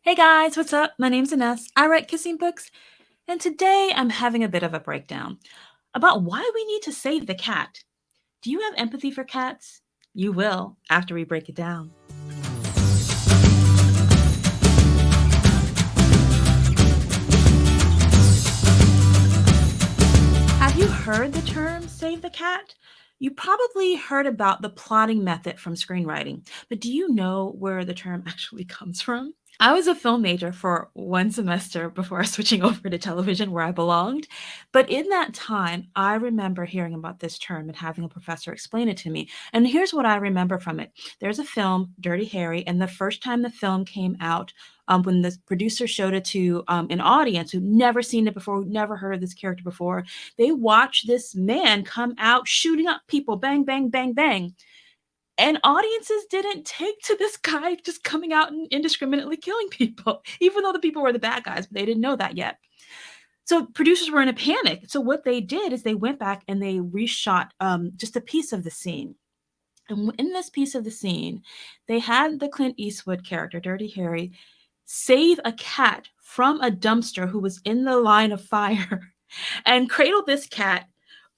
Hey guys, what's up? My name's Ines. I write kissing books, and today I'm having a bit of a breakdown about why we need to save the cat. Do you have empathy for cats? You will after we break it down. Have you heard the term save the cat? You probably heard about the plotting method from screenwriting, but do you know where the term actually comes from? I was a film major for one semester before switching over to television where I belonged. But in that time, I remember hearing about this term and having a professor explain it to me. And here's what I remember from it. There's a film, Dirty Harry, and the first time the film came out, when the producer showed it to an audience who'd never seen it before, who'd never heard of this character before, they watched this man come out shooting up people, bang, bang, bang, bang. And audiences didn't take to this guy just coming out and indiscriminately killing people, even though the people were the bad guys, but they didn't know that yet. So producers were in a panic. So what they did is they went back and they reshot just a piece of the scene. And in this piece of the scene, they had the Clint Eastwood character, Dirty Harry, save a cat from a dumpster who was in the line of fire and cradle this cat,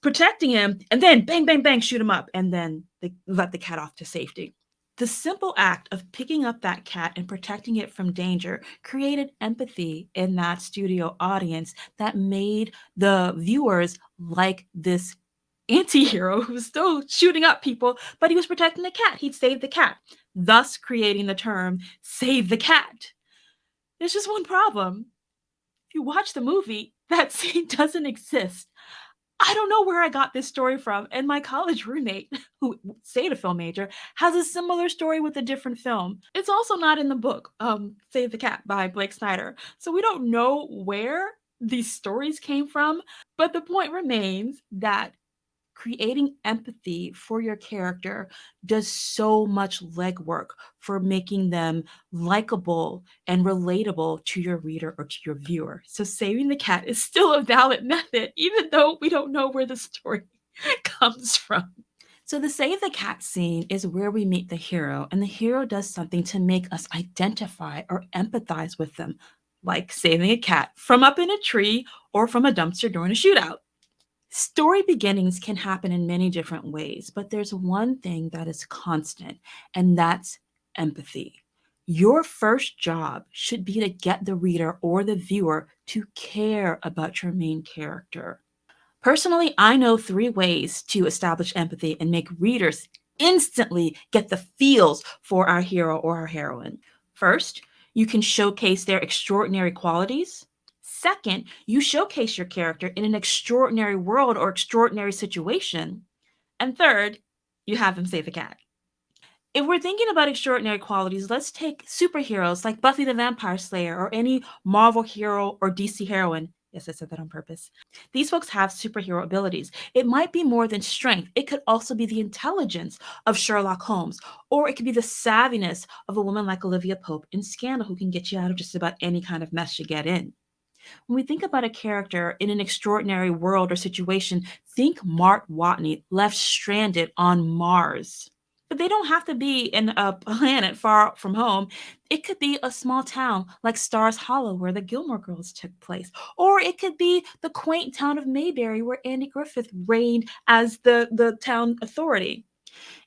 protecting him, and then bang, bang, bang, shoot him up, and then they let the cat off to safety. The simple act of picking up that cat and protecting it from danger created empathy in that studio audience that made the viewers like this anti-hero who was still shooting up people, but he was protecting the cat. He'd saved the cat, thus creating the term save the cat. There's just one problem. If you watch the movie, that scene doesn't exist. I don't know where I got this story from, and my college roommate, who stayed a film major, has a similar story with a different film. It's also not in the book, Save the Cat by Blake Snyder. So we don't know where these stories came from, but the point remains that creating empathy for your character does so much legwork for making them likable and relatable to your reader or to your viewer. So saving the cat is still a valid method, even though we don't know where the story comes from. So the save the cat scene is where we meet the hero, and the hero does something to make us identify or empathize with them, like saving a cat from up in a tree or from a dumpster during a shootout. Story beginnings can happen in many different ways, but there's one thing that is constant, and that's empathy. Your first job should be to get the reader or the viewer to care about your main character. Personally, I know 3 ways to establish empathy and make readers instantly get the feels for our hero or our heroine. First, you can showcase their extraordinary qualities. Second, you showcase your character in an extraordinary world or extraordinary situation. And third, you have them save the cat. If we're thinking about extraordinary qualities, let's take superheroes like Buffy the Vampire Slayer or any Marvel hero or DC heroine. Yes, I said that on purpose. These folks have superhero abilities. It might be more than strength. It could also be the intelligence of Sherlock Holmes, or it could be the savviness of a woman like Olivia Pope in Scandal who can get you out of just about any kind of mess you get in. When we think about a character in an extraordinary world or situation, think Mark Watney left stranded on Mars. But they don't have to be in a planet far from home. It could be a small town like Stars Hollow, where the Gilmore Girls took place. Or it could be the quaint town of Mayberry, where Andy Griffith reigned as the town authority.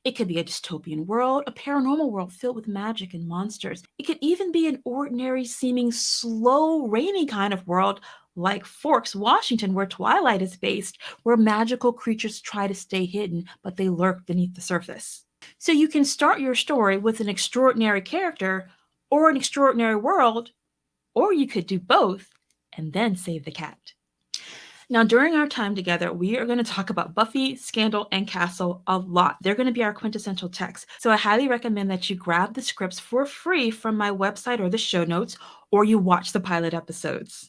It could be a dystopian world, a paranormal world filled with magic and monsters. It could even be an ordinary seeming slow, rainy kind of world like Forks, Washington, where Twilight is based, where magical creatures try to stay hidden, but they lurk beneath the surface. So you can start your story with an extraordinary character or an extraordinary world, or you could do both and then save the cat. Now, during our time together, we are going to talk about Buffy, Scandal, and Castle a lot. They're going to be our quintessential texts. So I highly recommend that you grab the scripts for free from my website or the show notes, or you watch the pilot episodes.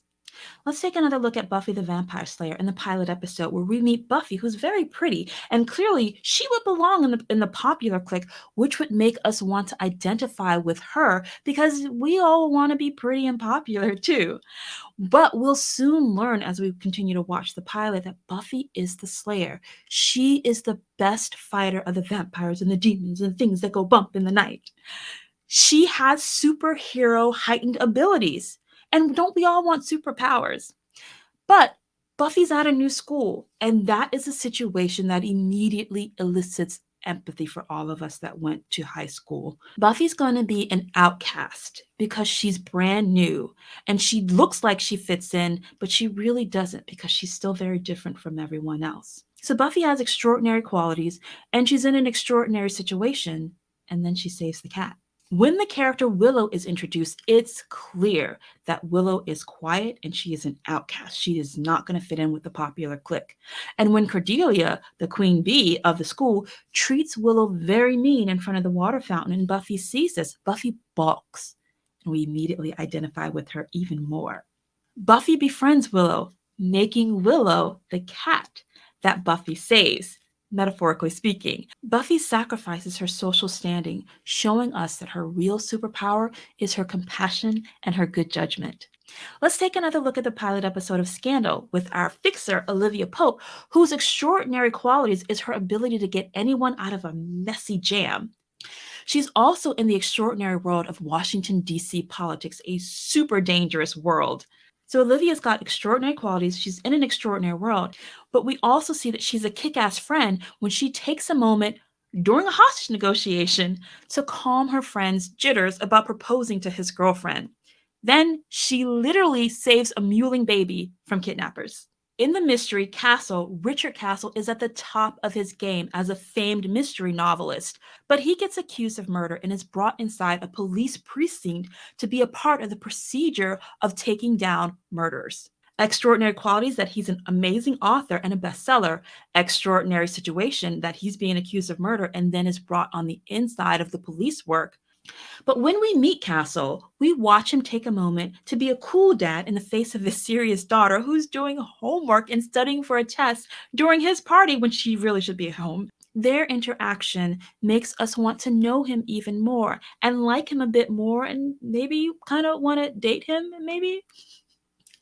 Let's take another look at Buffy the Vampire Slayer in the pilot episode where we meet Buffy, who's very pretty, and clearly she would belong in the popular clique, which would make us want to identify with her because we all want to be pretty and popular too. But we'll soon learn as we continue to watch the pilot that Buffy is the Slayer. She is the best fighter of the vampires and the demons and things that go bump in the night. She has superhero heightened abilities. And don't we all want superpowers? But Buffy's at a new school, and that is a situation that immediately elicits empathy for all of us that went to high school. Buffy's going to be an outcast because she's brand new and she looks like she fits in, but she really doesn't because she's still very different from everyone else. So Buffy has extraordinary qualities and she's in an extraordinary situation, and then she saves the cat. When the character Willow is introduced, it's clear that Willow is quiet and she is an outcast. She is not going to fit in with the popular clique. And when Cordelia, the queen bee of the school, treats Willow very mean in front of the water fountain and Buffy sees this, Buffy balks. And we immediately identify with her even more. Buffy befriends Willow, making Willow the cat that Buffy saves, metaphorically speaking. Buffy sacrifices her social standing, showing us that her real superpower is her compassion and her good judgment. Let's take another look at the pilot episode of Scandal with our fixer, Olivia Pope, whose extraordinary qualities is her ability to get anyone out of a messy jam. She's also in the extraordinary world of Washington, D.C. politics, a super dangerous world. So Olivia's got extraordinary qualities. She's in an extraordinary world. But we also see that she's a kick ass friend when she takes a moment during a hostage negotiation to calm her friend's jitters about proposing to his girlfriend. Then she literally saves a mewling baby from kidnappers. In the mystery Castle, Richard Castle is at the top of his game as a famed mystery novelist, but he gets accused of murder and is brought inside a police precinct to be a part of the procedure of taking down murderers. Extraordinary qualities that he's an amazing author and a bestseller. Extraordinary situation that he's being accused of murder and then is brought on the inside of the police work. But when we meet Castle, we watch him take a moment to be a cool dad in the face of his serious daughter who's doing homework and studying for a test during his party when she really should be at home. Their interaction makes us want to know him even more and like him a bit more and maybe kind of want to date him, maybe.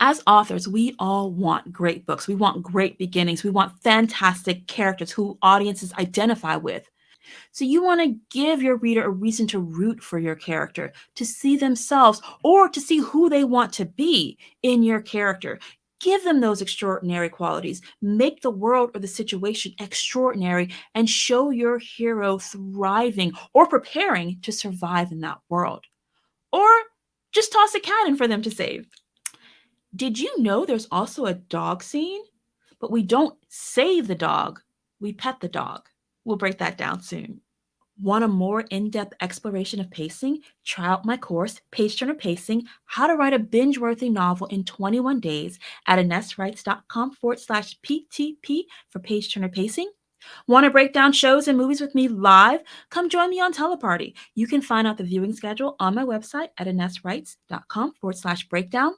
As authors, we all want great books. We want great beginnings. We want fantastic characters who audiences identify with. So you want to give your reader a reason to root for your character, to see themselves or to see who they want to be in your character. Give them those extraordinary qualities. Make the world or the situation extraordinary and show your hero thriving or preparing to survive in that world. Or just toss a cat in for them to save. Did you know there's also a dog scene? But we don't save the dog, we pet the dog. We'll break that down soon. Want a more in-depth exploration of pacing? Try out my course, Page Turner Pacing, How to Write a Binge-Worthy Novel in 21 Days at AnessWrites.com/PTP for Page Turner Pacing. Want to break down shows and movies with me live? Come join me on Teleparty. You can find out the viewing schedule on my website at AnessWrites.com/breakdown.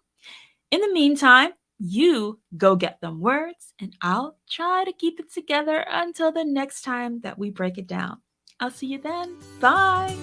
In the meantime, you go get them words, and I'll try to keep it together until the next time that we break it down. I'll see you then. Bye.